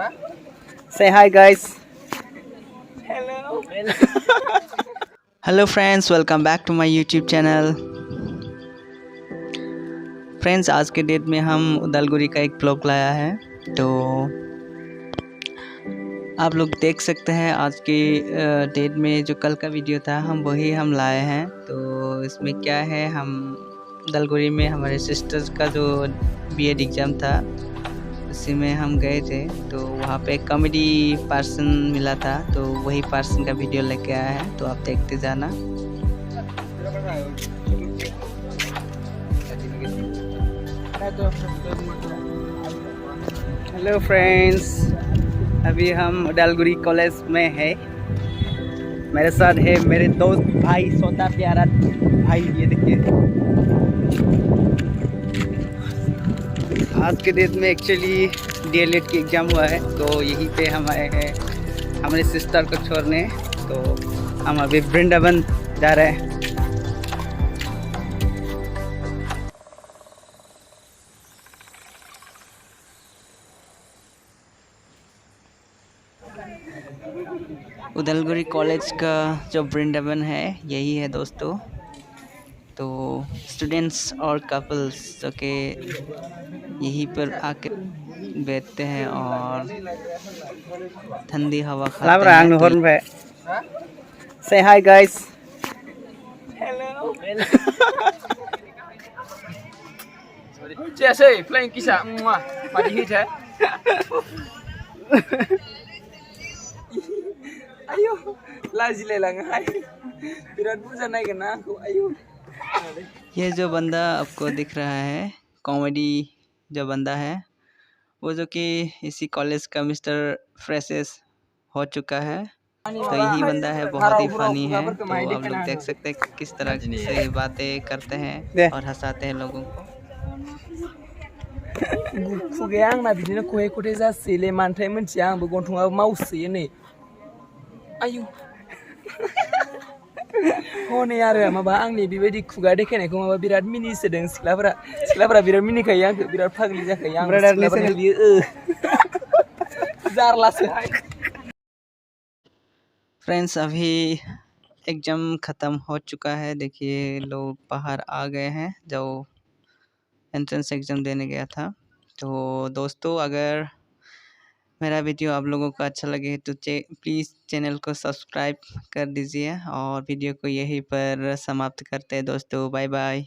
Say hi guys. Hello. Hello friends, welcome back to my YouTube channel. Friends, आज के date में हम उदालगुरी का एक ब्लॉग लाया है, तो आप लोग देख सकते हैं आज के डेट में जो कल का वीडियो था हम लाए हैं। तो इसमें क्या है, हम उदालगुरी में हमारे सिस्टर्स का जो बीएड एग्ज़ाम था उसी में हम गए थे। तो वहाँ पे कॉमेडी पर्सन मिला था, तो वही पर्सन का वीडियो लेके आया है, तो आप देखते जाना। हेलो फ्रेंड्स, अभी हम उदालगुरी कॉलेज में है। मेरे साथ है मेरे दोस्त भाई, सोता प्यारा भाई। ये देखिए, आज के डेट में एक्चुअली डीएलएड की एग्ज़ाम हुआ है, तो यहीं पे हम आए हैं हमारे सिस्टर को छोड़ने। तो हम अभी वृंदावन जा रहे हैं। उदालगुरी कॉलेज का जो वृंदावन है यही है दोस्तों। तो स्टूडेंट्स और कपल्स जो कि यहीं पर आके बैठते हैं और ठंडी हवा खाते हैं। Say hi guys. Hello. Jesse, playing kisah. Mari hit है. Ayo, लाज ले लगा है. विराट पूजा नहीं करना को आयो. ये जो बंदा आपको दिख रहा है, कॉमेडी जो बंदा है, वो जो कि इसी कॉलेज का मिस्टर फ्रेशेस हो चुका है। तो यही बंदा है, बहुत ही फनी है। तो आप लोग देख सकते हैं किस तरह से बातें करते हैं और हंसाते हैं लोगों को। खुगाया आंना बिदिनो खहे खथे जासोयोलै मानथाय मोनथिया आंबो गन्थंआबो मावसोयो नै आयु हनै आरो माबा आंनि बेबायदि खुगा देखायनायखौ माबा बिराद मिनिसोदों सिख्लाफोरा बिराद मिनिखायो आंखौ, बिराद फाग्लि जाखायो आं सिख्लाफोरखौ बियो जारलासोहाय। फ्रेंड्स, अभी एग्ज़ाम ख़त्म हो चुका है। देखिए लोग बाहर आ गए हैं जो एंट्रेंस एग्ज़ाम देने गया था। तो दोस्तों, अगर मेरा वीडियो आप लोगों को अच्छा लगे तो प्लीज़ चैनल को सब्सक्राइब कर दीजिए और वीडियो को यहीं पर समाप्त करते हैं दोस्तों। Bye bye.